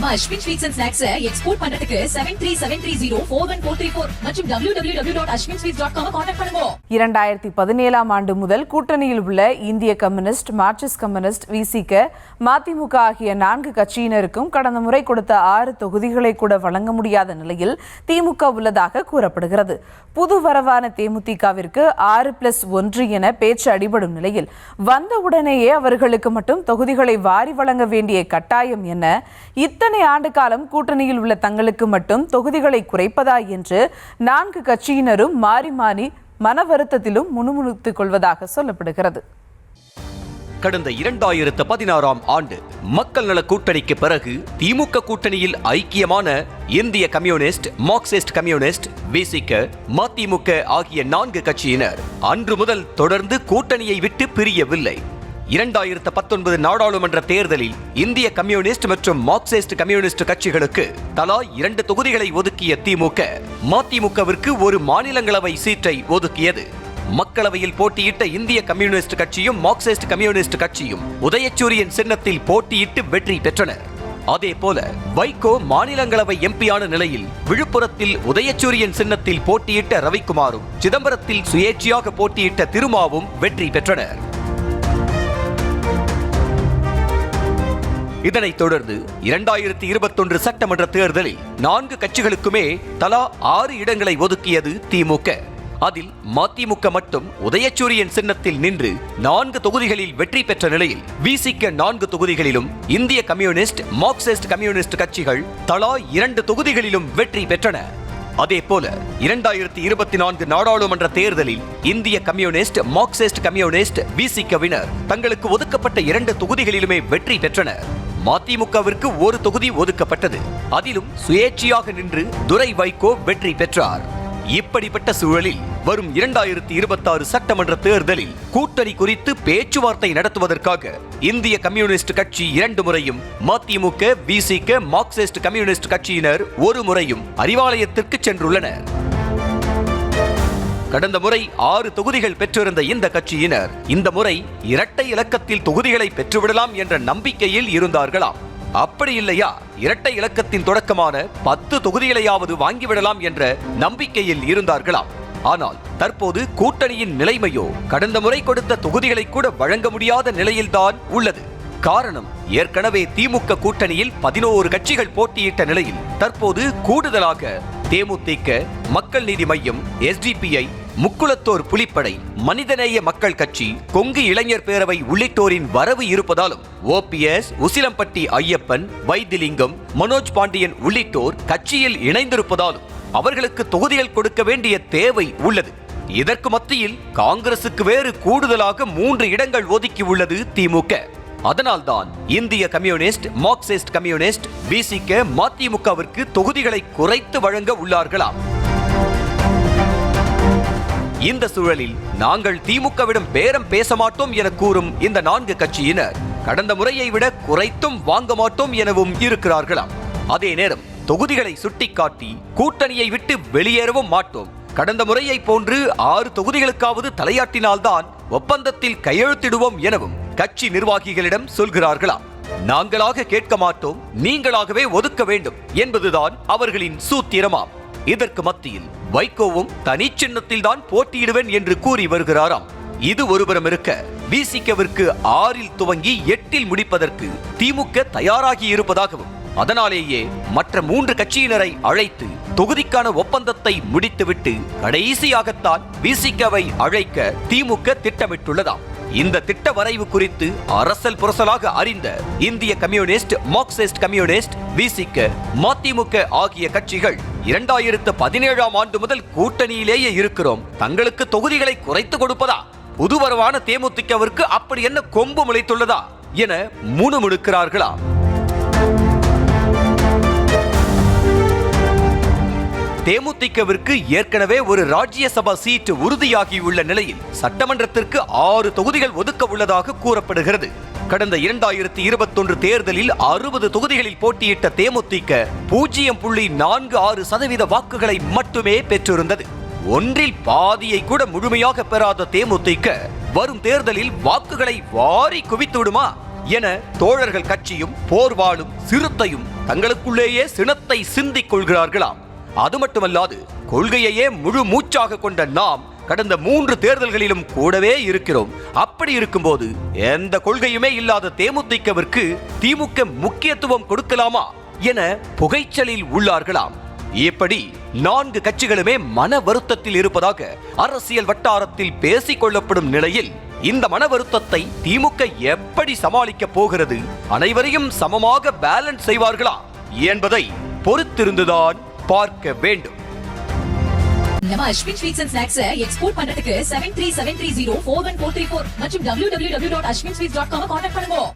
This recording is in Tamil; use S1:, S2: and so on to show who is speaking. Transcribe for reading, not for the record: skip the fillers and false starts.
S1: நம்ம Ashwin sweets and snacks export பண்றதுக்கு 7373041434 மற்றும் www.ashwinsweets.com கான்டாக்ட் பண்ணுங்க.
S2: 2017ஆம் ஆண்டு முதல் கூட்டணியில் உள்ள இந்திய கம்யூனிஸ்ட், மார்க்சிஸ்ட் கம்யூனிஸ்ட், விசிக, மதிமுக ஆகிய 4 கட்சியினருக்கும் கடந்த முறை கொடுத்த 6 தொகுதிகளை கூட வழங்க முடியாத நிலையில் திமுக உள்ளதாக கூறப்படுகிறது. புது வரவான தேமுதிகவிற்கு 6+1 என பேச்சு அடிபடும் நிலையில் வந்தவுடனேயே அவர்களுக்கு மட்டும் தொகுதிகளை வாரி வழங்க வேண்டிய கட்டாயம் என்ன? இத்தனை ஆண்டு காலம் கூட்டணியில் உள்ள தங்களுக்கு மட்டும் தொகுதிகளை குறைப்பதா என்று 4 கட்சியினரும் மாறி மாறி மன வருத்தத்திலும் முணுமுணுத்துக் கொள்வதாக சொல்லப்படுகிறது.
S3: கடந்த 2016ஆம் ஆண்டு மக்கள் நல கூட்டணிக்கு பிறகு திமுக கூட்டணியில் ஐக்கியமான இந்திய கம்யூனிஸ்ட், மார்க்சிஸ்ட் கம்யூனிஸ்ட், விசிக, மதிமுக ஆகிய 4 கட்சியினர் அன்று முதல் தொடர்ந்து கூட்டணியை விட்டு பிரியவில்லை. 2019 நாடாளுமன்ற தேர்தலில் இந்திய கம்யூனிஸ்ட் மற்றும் மார்க்சிஸ்ட் கம்யூனிஸ்ட் கட்சிகளுக்கு தலா 2 தொகுதிகளை ஒதுக்கிய திமுக மதிமுகவிற்கு ஒரு மாநிலங்களவை சீட்டை ஒதுக்கியது. மக்களவையில் போட்டியிட்ட இந்திய கம்யூனிஸ்ட் கட்சியும் மார்க்சிஸ்ட் கம்யூனிஸ்ட் கட்சியும் உதயசூரியன் சின்னத்தில் போட்டியிட்டு வெற்றி பெற்றனர். அதேபோல வைகோ மாநிலங்களவை எம்பியான நிலையில் விழுப்புரத்தில் உதயசூரியன் சின்னத்தில் போட்டியிட்ட ரவிக்குமாரும் சிதம்பரத்தில் சுயேட்சையாக போட்டியிட்ட திருமாவும் வெற்றி பெற்றனர். இதனைத் தொடர்ந்து 2021 சட்டமன்ற தேர்தலில் 4 கட்சிகளுக்குமே தலா 6 இடங்களை ஒதுக்கியது திமுக. அதில் மதிமுக மட்டும் உதயசூரியன் சின்னத்தில் நின்று 4 தொகுதிகளில் வெற்றி பெற்ற நிலையில் விசிக 4 தொகுதிகளிலும், இந்திய கம்யூனிஸ்ட், மார்க்சிஸ்ட் கம்யூனிஸ்ட் கட்சிகள் தலா 2 தொகுதிகளிலும் வெற்றி பெற்றன. அதேபோல 2024 நாடாளுமன்ற தேர்தலில் இந்திய கம்யூனிஸ்ட், மார்க்சிஸ்ட் கம்யூனிஸ்ட், விசிகவினர் தங்களுக்கு ஒதுக்கப்பட்ட 2 தொகுதிகளிலுமே வெற்றி பெற்றனர். மதிமுகவிற்கு ஒரு தொகுதி ஒதுக்கப்பட்டது. அதிலும் சுயேட்சையாக நின்று துரை வைகோ வெற்றி பெற்றார். இப்படிப்பட்ட சூழலில் வரும் 2026 சட்டமன்ற தேர்தலில் கூட்டணி குறித்து பேச்சுவார்த்தை நடத்துவதற்காக இந்திய கம்யூனிஸ்ட் கட்சி 2 முறையும், மதிமுக, விசிக, மார்க்சிஸ்ட் கம்யூனிஸ்ட் கட்சியினர் 1 முறையும் அறிவாலயத்திற்கு சென்றுள்ளனர். கடந்த முறை 6 தொகுதிகள் பெற்றிருந்த இந்த கட்சியினர் இந்த முறை இரட்டை இலக்கத்தில் தொகுதிகளை பெற்றுவிடலாம் என்ற நம்பிக்கையில் இருந்தார்களாம். அப்படி இல்லையா, இரட்டை இலக்கத்தின் தொடக்கமான 10 தொகுதிகளையாவது வாங்கிவிடலாம் என்ற நம்பிக்கையில் இருந்தார்களாம். ஆனால் தற்போது கூட்டணியின் நிலைமையோ கடந்த முறை கொடுத்த தொகுதிகளை கூட வழங்க முடியாத நிலையில்தான் உள்ளது. காரணம், ஏற்கனவே திமுக கூட்டணியில் 11 கட்சிகள் போட்டியிட்ட நிலையில் தற்போது கூடுதலாக தேமுதிக, மக்கள் நீதி மய்யம், SDPI, முக்குளத்தோர் புலிப்படை, மனிதநேய மக்கள் கட்சி, கொங்கு இளைஞர் பேரவை உள்ளிட்டோரின் வரவு இருப்பதாலும் OPS, உசிலம்பட்டி ஐயப்பன், வைத்திலிங்கம், மனோஜ் பாண்டியன் உள்ளிட்டோர் கட்சியில் இணைந்திருப்பதாலும் அவர்களுக்கு தொகுதிகள் கொடுக்க வேண்டிய தேவை உள்ளது. இதற்கு மத்தியில் காங்கிரசுக்கு வேறு கூடுதலாக 3 இடங்கள் ஒதுக்கி உள்ளது திமுக. அதனால்தான் இந்திய கம்யூனிஸ்ட், மார்க்சிஸ்ட் கம்யூனிஸ்ட், விசிக, மதிமுகவிற்கு தொகுதிகளை குறைத்து வழங்க உள்ளார்களாம். இந்த சூழலில் நாங்கள் திமுகவிடம் பேரம் பேச மாட்டோம் என கூறும் இந்த 4 கட்சியினர் கடந்த முறையை விட குறைத்தும் வாங்க மாட்டோம் எனவும் இருக்கிறார்களாம். அதே நேரம் தொகுதிகளை சுட்டிக்காட்டி கூட்டணியை விட்டு வெளியேறவும் மாட்டோம், கடந்த முறையை போன்று 6 தொகுதிகளுக்காவது தலையாட்டினால்தான் ஒப்பந்தத்தில் கையெழுத்திடுவோம் எனவும் கட்சி நிர்வாகிகளிடம் சொல்கிறார்களாம். நாங்களாக கேட்க மாட்டோம், நீங்களாகவே ஒதுக்க வேண்டும் என்பதுதான் அவர்களின் சூத்திரமாம். இதற்கு மத்தியில் வைகோவும் தனி சின்னத்தில் தான் போட்டியிடுவேன் என்று கூறி வருகிறாராம். இது ஒருபுறம் இருக்க, விசிகவிற்கு 6 துவங்கி 8 முடிப்பதற்கு திமுக தயாராகி இருப்பதாகவும் அதனாலேயே மற்ற 3 கட்சியினரை அழைத்து தொகுதிக்கான ஒப்பந்தத்தை முடித்துவிட்டு கடைசியாகத்தான் விசிகவை அழைக்க திமுக திட்டமிட்டுள்ளதாம். இந்த திட்ட வரைவு குறித்து அரசல் புரசலாக அறிந்த இந்திய கம்யூனிஸ்ட், மார்க்சிஸ்ட் கம்யூனிஸ்ட், விசிக, மதிமுக ஆகிய கட்சிகள் 2017ஆம் ஆண்டு முதல் கூட்டணியிலேயே இருக்கிறோம், தங்களுக்கு தொகுதிகளை குறைத்து கொடுப்பதா? புதுவரவான தேமுதிகவிற்கு அப்படி என்ன கொம்பு முளைத்துள்ளதா என முணுமுணுக்கிறார்களா? தேமுதிகவிற்கு ஏற்கனவே ஒரு ராஜ்யசபா சீட்டு உறுதியாகியுள்ள நிலையில் சட்டமன்றத்திற்கு 6 தொகுதிகள் ஒதுக்க உள்ளதாக கூறப்படுகிறது. கடந்த 2021 தேர்தலில் 60 தொகுதிகளில் போட்டியிட்ட தேமுதிக 0.46% வாக்குகளை மட்டுமே பெற்றிருந்தது. ஒன்றில் பாதியை கூட முழுமையாக பெறாத தேமுதிக வரும் தேர்தலில் வாக்குகளை வாரி குவித்து விடுமா என தோழர்கள் கட்சியும், போர்வாளும், சிறுத்தையும் தங்களுக்குள்ளேயே சினத்தை சிந்திக் கொள்கிறார்களாம். அது மட்டுமல்லாது கொள்கையையே முழு மூச்சாக கொண்ட நாம் கடந்த 3 தேர்தல்களிலும் கூடவே இருக்கிறோம். அப்படி இருக்கும்போது எந்த கொள்கையுமே இல்லாத தேமுதிகவிற்கு திமுக முக்கியத்துவம் கொடுக்கலாமா என புகைச்சலில் உள்ளார்களாம். இப்படி 4 கட்சிகளுமே மன வருத்தத்தில் இருப்பதாக அரசியல் வட்டாரத்தில் பேசிக் கொள்ளப்படும் நிலையில் இந்த மன வருத்தத்தை திமுக எப்படி சமாளிக்க போகிறது, அனைவரையும் சமமாக பேலன்ஸ் செய்வார்களா என்பதை பொறுத்திருந்துதான் பார்க்க வேண்டும்.
S1: நம்ம Ashwin sweets and snacks export பண்றதுக்கு 7373041434 மற்றும் www.ashwinsweets.com கான்டாக்ட் பண்ணுங்க.